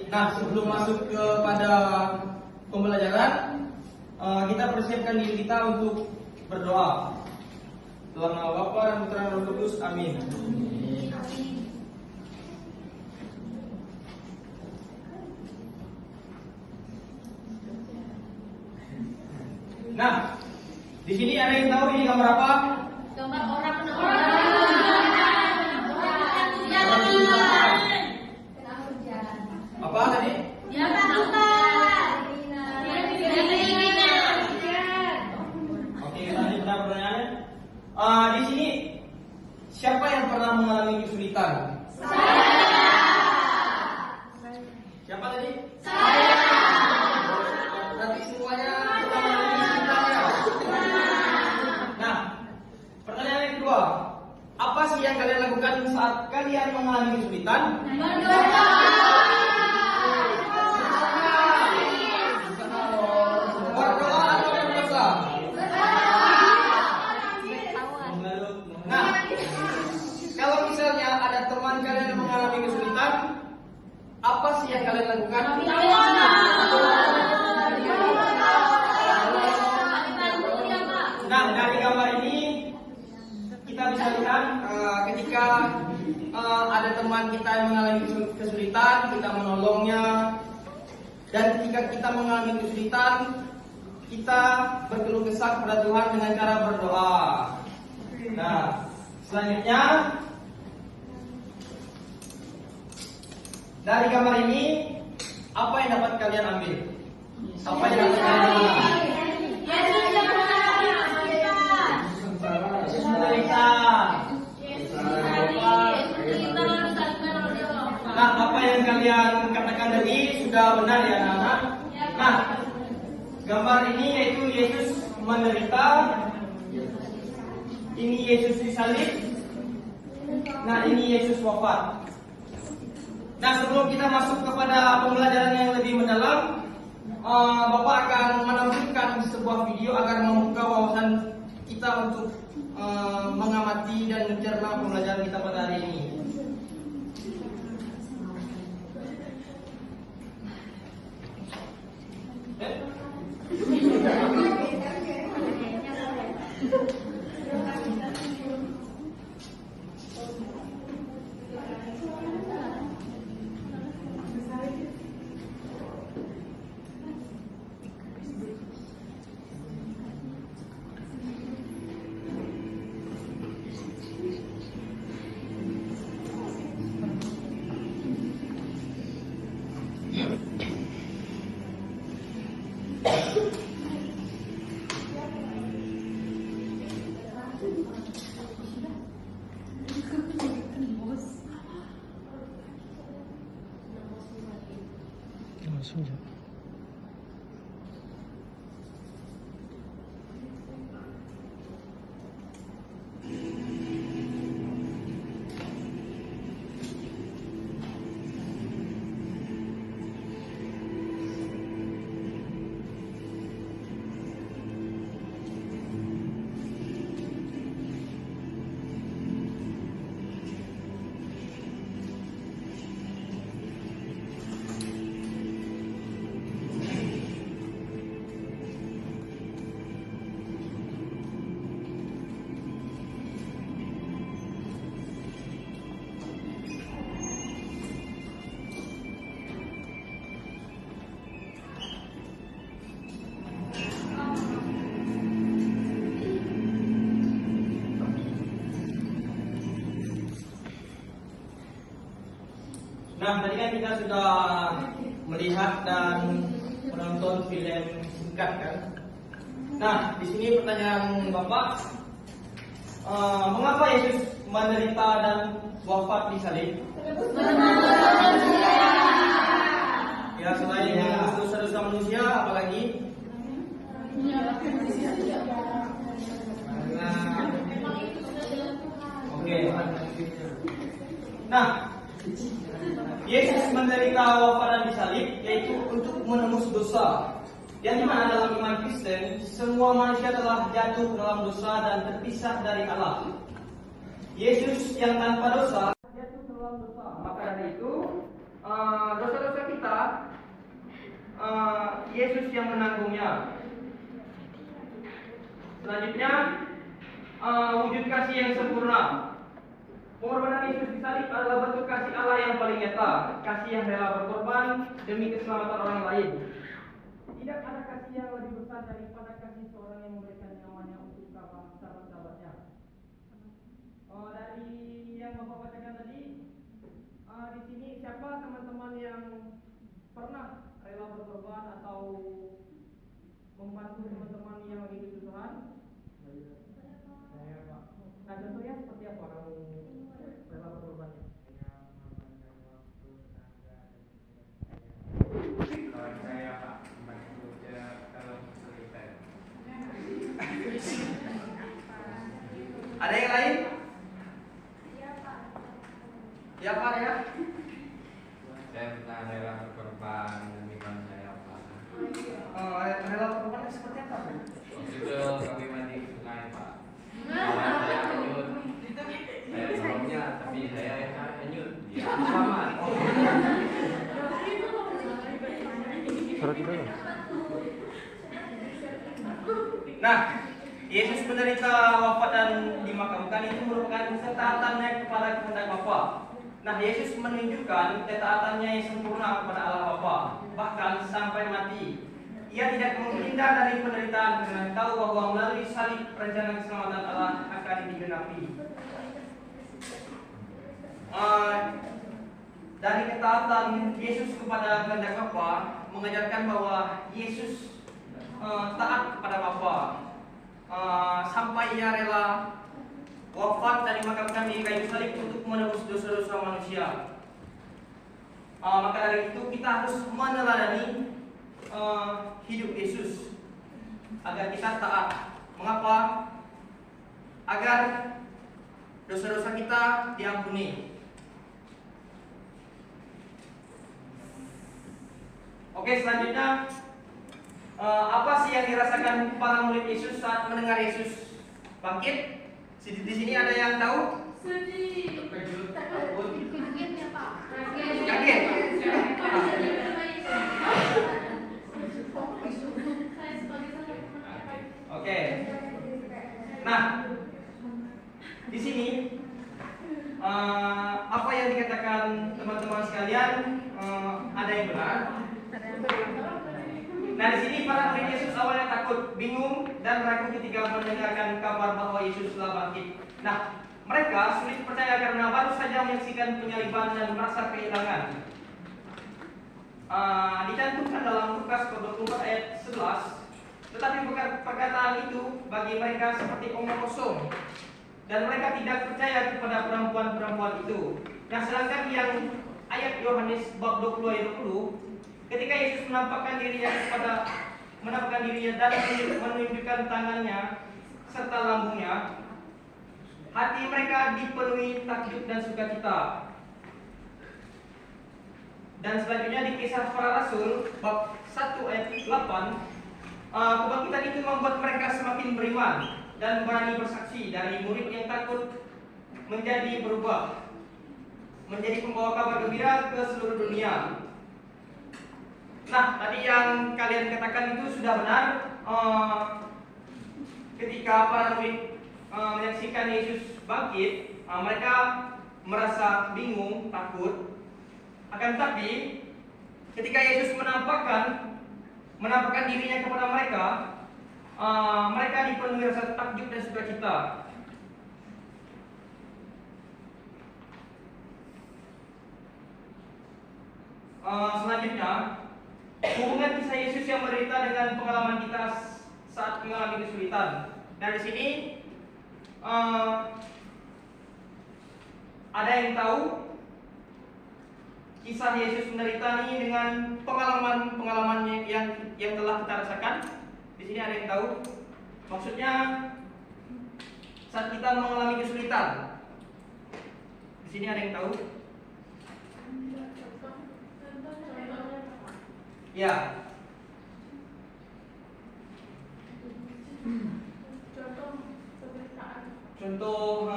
Nah, sebelum masuk kepada pembelajaran, kita persiapkan diri kita untuk berdoa. Dalam nama Bapa dan Putra dan Roh Kudus, amin. Nah, di sini ada yang tahu ini gambar apa? Gambar orang. Apa tadi? Oke, tadi benar pertanyaannya. Di sini siapa yang pernah mengalami kesulitan? Siapa tadi? Berarti semuanya pernah mengalami kesulitan ya? Nah, pertanyaan yang kedua, apa sih yang kalian lakukan saat kalian mengalami kesulitan? Berdoa atau berdosa? Nah, kalau misalnya ada teman kalian yang mengalami kesulitan, apa sih yang kalian lakukan? Nah, dari gambar ini kita bisa lihat ketika ada teman kita yang mengalami kesulitan, kita menolongnya. Dan ketika kita mengalami kesulitan, kita berkeluh kesah kepada Tuhan dengan cara berdoa. Nah, selanjutnya dari gambar ini, apa yang dapat kalian ambil? Apa yang dapat kalian ambil? Yesus menderita. Nah, apa yang kalian katakan tadi sudah benar ya anak-anak? Nah, gambar ini yaitu Yesus menderita. Ini Yesus disalib. Nah, ini Yesus wafat. Nah, sebelum kita masuk kepada pembelajaran yang lebih mendalam, Bapak akan menampilkan sebuah video agar membuka wawasan kita untuk mengamati dan mencerna pembelajaran kita pada hari ini. langsung ya. Nah, tadi kan kita sudah melihat dan menonton film singkat kan. Nah, di sini pertanyaan Bapak, mengapa Yesus menderita dan wafat di salib? Ya, selain dosa-dosa manusia, apalagi? Oke. Nah, Yesus menderita wafat dan disalib yaitu untuk menembus dosa. Yang dimana dalam iman Kristen semua manusia telah jatuh dalam dosa dan terpisah dari Allah. Yesus yang tanpa dosa jatuh dalam dosa. Maka dari itu dosa-dosa kita Yesus yang menanggungnya. Selanjutnya, wujud kasih yang sempurna. Pengorbanan Yesus di salib adalah bentuk kasih Allah yang paling nyata, kasih yang rela berkorban demi keselamatan orang lain. Tidak ada kasih yang lebih besar daripada kasih seorang yang memberikan nyawanya untuk sahabat-sahabatnya. Dari yang Bapak bacakan tadi, di sini siapa teman-teman yang pernah rela berkorban atau membantu teman-teman yang lagi kesusahan? Saya Pak. Nah contohnya seperti apa kamu rela berkorbannya? Saya Pak membantu dia kalau kesulitan. Ada yang lain? Ya Pak ya. Saya pernah rela berkorban demi bangsa ya Pak. Rela berkorban seperti apa? Waktu itu kami mandi ke sungai Pak. Kawan saya hanyut. Saya tolongnya tapi saya hanyut. Dia selamat. Surat kita ya? Nah, Yesus menderita wafat dan dimakamkan itu merupakan ketaatannya kepada kehendak Bapa. Nah, Yesus menunjukkan ketaatannya yang sempurna kepada Allah Bapa, bahkan sampai mati. Ia tidak menghindar dari penderitaan karena tahu bahwa melalui salib rencana keselamatan Allah akan digenapi. Dari ketaatan Yesus kepada kehendak Bapa mengajarkan bahwa Yesus taat kepada Bapa sampai ia rela wafat dan dimakamkan di kayu salib untuk menebus dosa-dosa manusia. Maka dari itu kita harus meneladani hidup Yesus agar kita taat. Mengapa? Agar dosa-dosa kita diampuni. Oke, selanjutnya apa sih yang dirasakan para murid Yesus saat mendengar Yesus bangkit? Di sini ada yang tahu? Sedih. Terkejut, takut, kaget ya Pak. Kaget. Saya sebagai teman. Oke. Nah, di sini apa yang dikatakan teman-teman sekalian ada yang benar. Nah, di sini para murid Yesus awalnya takut, bingung, dan ragu ketika mendengarkan kabar bahwa Yesus telah bangkit. Nah, mereka sulit percaya karena baru saja menyaksikan penyaliban dan merasa kehilangan. Dicantumkan dalam Lukas 24 ayat 11. Tetapi perkataan itu bagi mereka seperti omong kosong, dan mereka tidak percaya kepada perempuan-perempuan itu. Nah, sedangkan yang ayat Yohanes bab 20 ayat 20, ketika Yesus menampakkan dirinya dan menunjukkan tangannya serta lambungnya, hati mereka dipenuhi takjub dan sukacita. Dan selanjutnya di Kisah Para Rasul bab 1 ayat 8, kebangkitan itu membuat mereka semakin beriman dan berani bersaksi. Dari murid yang takut menjadi berubah, menjadi pembawa kabar gembira ke seluruh dunia. Nah, tadi yang kalian katakan itu sudah benar. Ketika para murid menyaksikan Yesus bangkit, mereka merasa bingung, takut. Akan tetapi, ketika Yesus menampakkan dirinya kepada mereka, mereka dipenuhi rasa takjub dan sukacita. Selanjutnya, hubungan kisah Yesus yang menderita dengan pengalaman kita saat mengalami kesulitan. Nah, di sini ada yang tahu kisah Yesus menderita ini dengan pengalaman yang telah kita rasakan? Di sini ada yang tahu? Maksudnya saat kita mengalami kesulitan. Di sini ada yang tahu? Ya. Contoh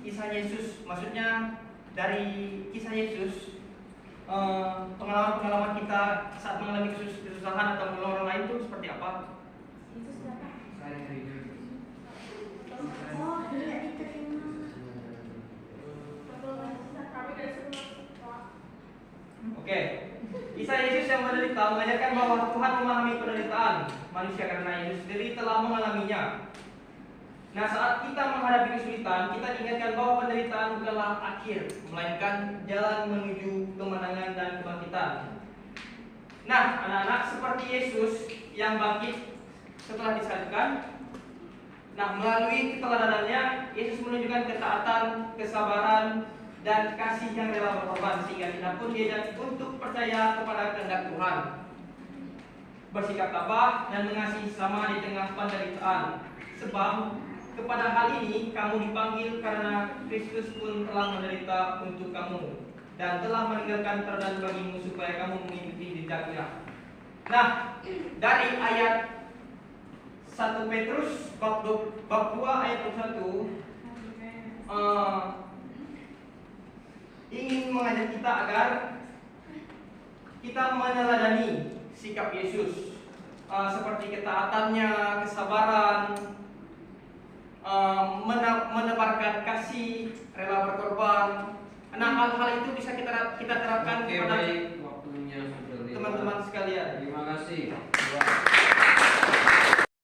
kisah Yesus, maksudnya dari kisah Yesus, pengalaman-pengalaman kita saat mengalami kesusahan atau menolong orang lain itu seperti apa? Oh, tidak diterima. Kami dari semua. Oke. Kisah Yesus yang menderita mengajarkan bahwa Tuhan memahami penderitaan manusia karena Yesus sendiri telah mengalaminya. Nah, saat kita menghadapi kesulitan, kita diingatkan bahwa penderitaan bukanlah akhir, melainkan jalan menuju kemenangan dan kebangkitan. Nah, anak-anak, seperti Yesus yang bangkit setelah disalibkan, nah, melalui keteladanan-Nya, Yesus menunjukkan ketaatan, kesabaran, dan kasih yang rela berkorban sehingga kita pun diajak untuk percaya kepada kehendak Tuhan, bersikap tabah dan mengasihi sesama di tengah penderitaan. Sebab kepada hal ini kamu dipanggil karena Kristus pun telah menderita untuk kamu dan telah meninggalkan teladan bagimu supaya kamu mengikuti jejaknya. Nah, dari ayat 1 Petrus bab 2 ayat 21 ingin mengajak kita agar kita meneladani sikap Yesus, seperti ketaatannya, kesabaran, menebarkan kasih, rela berkorban. Nah, hal-hal itu bisa kita terapkan kepada baik, waktunya sudah lewat. teman-teman sekalian. Terima kasih.